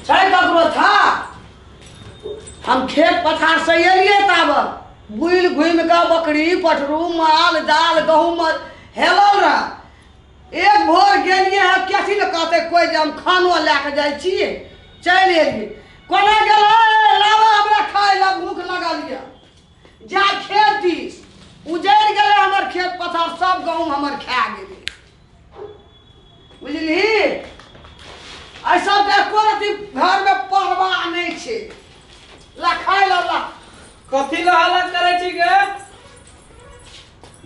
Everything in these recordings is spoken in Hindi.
छै ककरो था हम खेत पथार से एलिए तब बुल घुमि के बकरी पठरू माल जाल गहूम हेलल रह एक भोर गेलिए है कैसी न कहते कोई जे हम खानो लेके जाय छिए चल एलिए कोना गेल लावा हमरा खाए ला भूख लगल ये जा खेत दिस उजड़ गेले हमर खेत पथार सब गहूम हमर खा गेले बुझली ऐसा देखो रति घर में परवाह नहीं छे ला खाए ला कथी ला हालत करे छी गे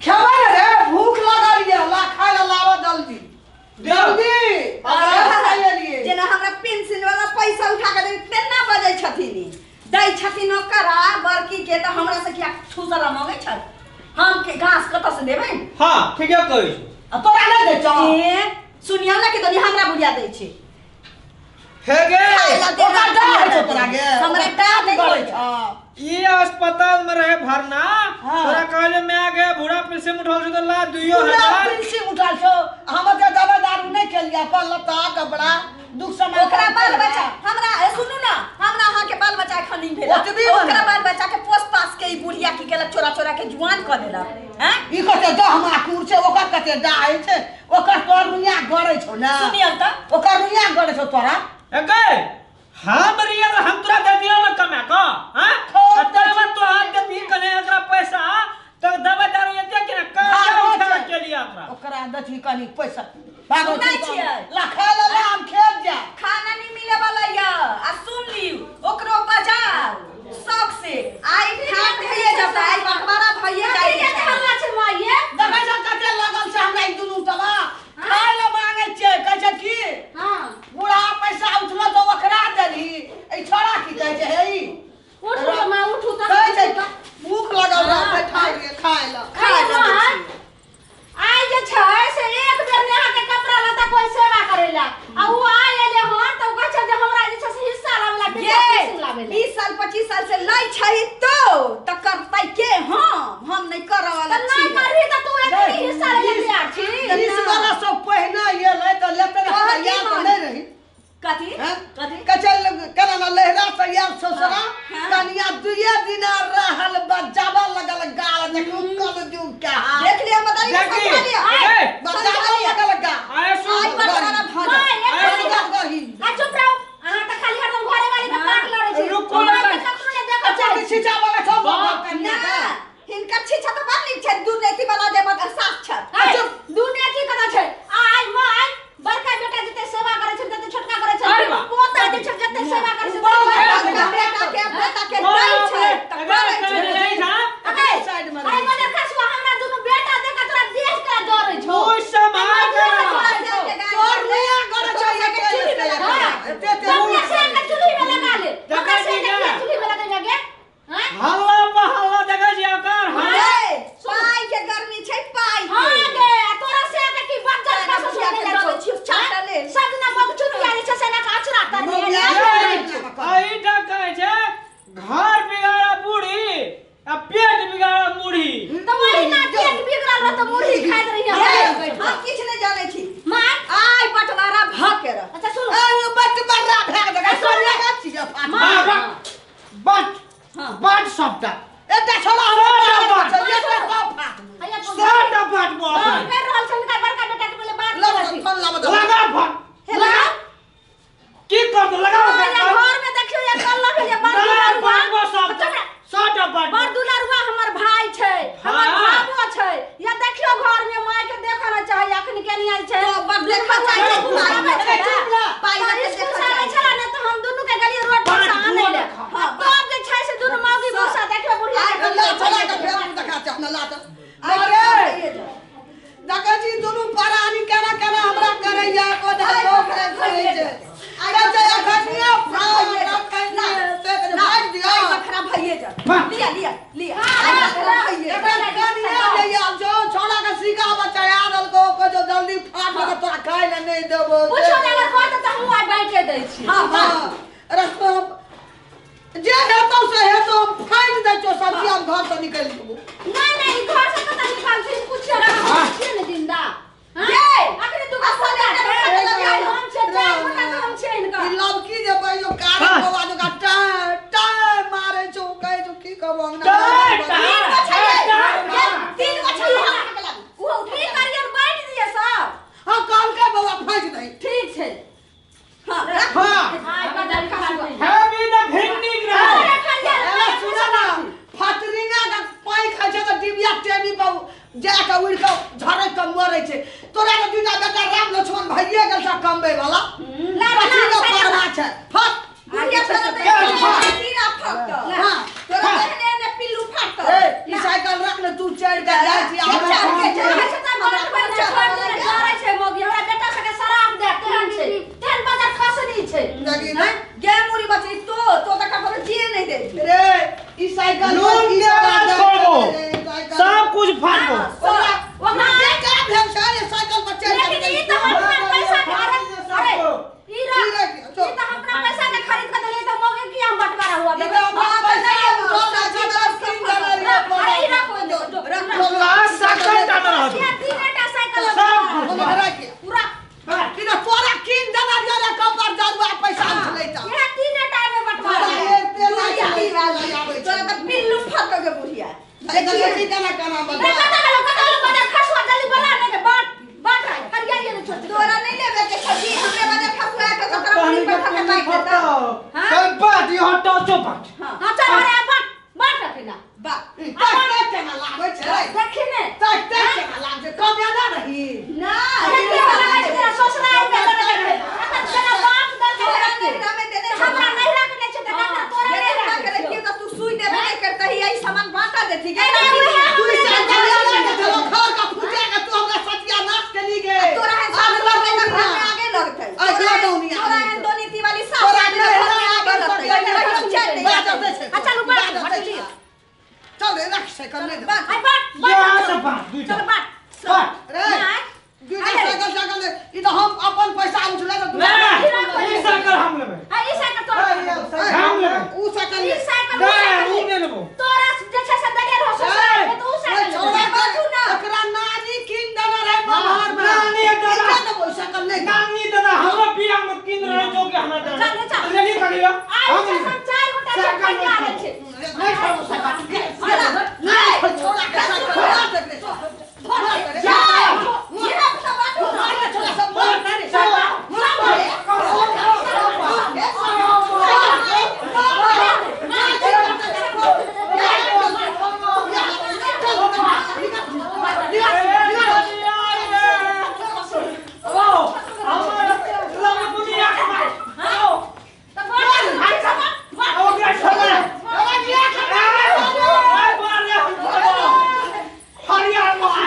खेबै रे भूख लगल ये ला खाए ला लावा जल्दी जल्दी जेना हमरा पेंशन वाला पैसा उठा के दे तेना बजै छथिन दै छथिन ओकरा बड़की के त हमरा से किया ठूसला मांगे छ हम के घास कत से देबै हां ठीक है कहै आ तोरा नै दे छ सुनिया ना के तनी हमरा बुझिया दै छै हे गे ओकरा दा है तोरा गे हमरा टा नहीं होय छ ये अस्पताल में रहे भरना तोरा कहले मैं आ गया बूढ़ा पेंशन उठाल छ तो ला 2000 पेंशन उठाल छ हम के दवा दारू नहीं केलिया पर लता कपड़ा दुख समय ओकरा बाल बच्चा हमरा सुनू ना हमरा अहाँ के बाल बच्चा खनी भेला ओकरा बाल बच्चा के पोस पास के ई बुढ़िया की केला छोरा छोरा के जुआन क देला हैं ई कते द हमरा कुर छै ओकर कते डाय छै ओकर तोर रुइया गड़ै छौ ना सुनियौ त ओकर रुइया गड़ै छौ तोरा ए गे हम रियल हम तोरा दे दियो ना कमा का हां तब तो हाथ दे दी कने एकरा पैसा त दवा दारू एते के का उठा के लिया ओकरा दथी कनी पैसा भागो नहीं छियै ला खा ला हम खेत जा खाना नहीं मिले वाला या आ सुन लियो ओकरो बाजार शौक से आई खान भइए जाता है बकवारा भइए जाई है हमरा छै माइए देखै छ कते लगल छै हमरा ई दुनू तबा खाए ला मांगे छै कहै छै की हां बूढ़ा पैसा उठलो तो ओकरा देली ए छोरा की कहै छै हे ई उठू त मां उठू त कहै छै भूख लगल रह बैठा रे खाए ला आई जे छै से एक बेर नेहा के कपड़ा लता कोई सेवा करेला आ उ आय एले हन त कहै छै जे हमरा जे छै से हिस्सा लावेला बेटा लावेला 20 साल 25 साल से लै छै तो करतै के हम नहीं करऽ वाला छी नहीं करही त तू एक हिस्सा ले तैयार छी 20 वाला सब पहिने एलै त लेते याद त नहीं रही कथी कथी कचल केना ना लहरा से यार ससुरा कनिया दुए दिन रहल बजावा लगल गाल देखू कल दू के देख लिया बताइए बजावा लगल गा आए सुन बकरा भजा आ चुप रहो अहाँ त खाली हरदम घरे वाली के पाट लड़ै छी रुको ना कखनो ने देखो अच्छा छिचा वाला सब कन्या ना हिनकर छिछा त बात नहीं छै दुर्नीति वाला जे मत साथ छै दुर्नीति कथा छै आइ माय बड़का बेटा जते सेवा करे छै तते छोटका करे छै पोता जे छै जते सेवा करे छै बेटा के दै छै त करे छै साइड में आई मने खसवा हमरा दुनु बेटा देखा तोरा देश का डरै छौ ओ समाज तोर नया घर छै कपड़ा से के चुली में लगा ले कपड़ा से के चुली में लगा गे हैं हल्ला पहल्ला देखै छी आकार हां पाई के गर्मी छै पाई हां गे तोरा से के की बच्चा का से ले छी छाटा ले सब ना मग चुनिया जे छै से ना काचरा कर दे आई टा कहै छै घर बिगाड़ा बूढ़ी आ पेट बिगाड़ा बूढ़ी तो वही ना पेट बिगड़ल रह तो मुर्गी खाइत रही है हम किछ नहीं जाने छी मां आई बटवारा भाग के रह अच्छा सुन ए बटवारा भाग दे सोनिया का चीज बट सबटा एटा छोड़ा हमरा चलिए तो फाट साटा फाट मो कर रहल छन का बड़का बेटा के बोले बात कर छी लगा फाट लगा की कर दो लगा घर में देखियो ये कल्ला भेले बात सब साटा फाट बड़ दुलारुआ हमर भाई छै हमर भाबो छै या देखियो घर में माय के देखा ना चाहि अखन के नहीं आइल छै तो बड़ देखा चाहि पाई के देखा छला ने तो हम दुनु के गली रोड पर से आने ले तो जे छै से दुनु मौगी भूसा देखियो बुढ़िया छोड़ा के फेर देखा छ हमरा लात अरे देखा जी दुनु परानी केना केना हमरा करैया को धारो करे छै अरे जे अखनिया फ्राई रखैना से भाग दिया खराब भइए जा लिया लिया लिया एकरा कनिया जइया जो छोड़ा के सीगा बचाया दल को जो जल्दी फाट के तोरा खाए ले नहीं देबो पूछो ना अगर कहत त हम आ बैठे दै छी हां रस्तो जे हेतो से हेतो फाइट दे छो सब्जी हम घर से निकल जेबो नहीं नहीं घर से कत निकाल छी पूछियो ना छी ने जिंदा हां अखनी तू का सजा हम छे हम छे इनका ई लव की जे भाई जाके उड़ के झड़ै के मरै छै तोरा के दूटा बेटा राम लक्ष्मण भइए गेल छ कमबै वाला कथी के परवा छै फट बुढ़िया तोरा दे तीरा फट हां तोरा कहने ने पिल्लू फट ई साइकिल रख ले तू चढ़ के जाइ छी हमरा के चढ़ै छै त बड़ बड़ छोड़ दे डरै छै मोगी हमरा बेटा सके शराब दे केहन छै तेल बाजार खसनी छै नहीं गे मुरी बची तो तक पर जिए नहीं दे रे ई साइकिल लोन देवा छोड़ो सब कुछ फाड़ दो ओकरा बेटा भेल छै साइकिल पर चढ़ के लेकिन ई तो हमरा पैसा अरे ई तो हमरा पैसा के खरीद के देले तो मोगे की हम बंटवारा हुआ ई तो बात नहीं अरे ई रखो लास्ट साइकिल टाटा रह ये तीनटा साइकिल सब पूरा कि ना तोरा किन देना रे कपर जादू पैसा चलै त ये तीनटा में बंटवारा तोरा तो पिल्लू फट के बुढ़िया साइकिल की केना केना नहीं पता बजा खसवा जल्दी बना नहीं के बाट करिया ये छोड़ तोरा नहीं लेबे के छजी हमरे बजा खसवा के तोरा मुड़ी पे ठके बैठ देता हां चल बात ये हटो चौपट हां चल अरे बाट रखना बा अपन केना लागै छै देखी ने तक केना लागै कम याद रही ना देखी वाला है तेरा ससुराल पे लगे अखन तेरा बाप दल तोरा नहीं देने हमरा नहीं रखने छै त तोरा नहीं रख के तो तू सुई देबे नहीं करता ही यही सामान बांटा देती गे तू साइकिल लगा के चलो घर का फूटे के तू हमरा सत्यानाश के ली गे तोरा है सामान लगे घर में आगे लगतै अगला दुनिया तोरा है दो नीति वाली सास आगे लगतै अच्छा ऊपर हट लिया चल रे रख साइकिल ले आई बाट यहाँ से बात चल बाट रे दूटा साइकिल ई तो हम अपन पैसा उठले तो नहीं ये साइकिल हम लेबे आई साइकिल तोरा हम लेबे ऊ साइकिल ई साइकिल नहीं नहीं लेबो तोरा जे छै से दगे रहो ससुराल में तो ऊ साइकिल छोड़ा बाजू ना एकरा नानी किन देना रहे बाहर में नानी दादा तो वो साइकिल ले नानी दादा हमरा बियाह में किन रहे जो कि हमरा दादा चल लेली करियो आई से हम चार गोटा से पैसा आ गेल छै नहीं छोड़ो साइकिल नहीं छोड़ा के साइकिल छोड़ा दे जा ये सब बात छोड़ा सब मार हरियाणा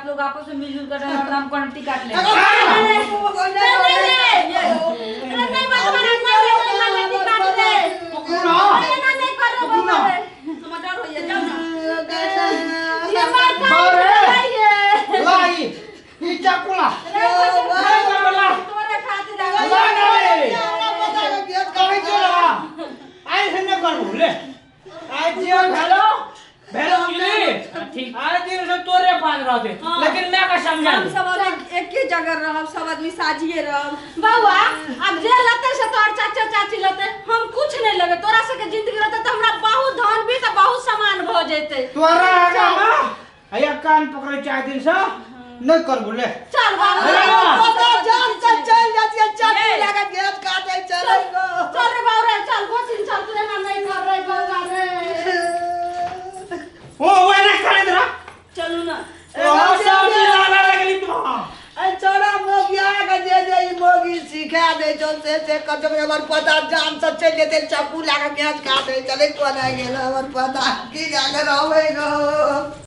आप लोग आपस में मिलजुल कर हम कौन काट ले लाई ई चाकुला आई से न करू ले आई जियो हेलो भेलो बुझली ठीक आज दिन से तोरे पास रहते लेकिन मैं का समझा हम सब और एक ही जगह रहब, सब आदमी साजिए रहब। बउआ अब जे लते से तोर चाचा चाची लते हम कुछ नहीं लगे, तोरा से के जिंदगी रहते तो हमरा बहुत धन भी तो बहुत सामान भ जेते। तोरा आगा में आया कान पकड़े चाहे दिन से न कर बोले चल पता जान से चल जाती है, चाकू लगा गेट काटे चले गो। चल रे बाउरे चल गोसिन चल, तू ना नहीं कर रे बउआ रे। ओ वे ना करे तेरा चलू ना ओ सब मिला लगली तू छोड़ा मोगिया के जे ई मोगी सिखा दे जो से कदम हमर पता जान से चल जेते, चाकू लगा गेट काटे चले को ना गेल हमर पता की जागे रहवे गो।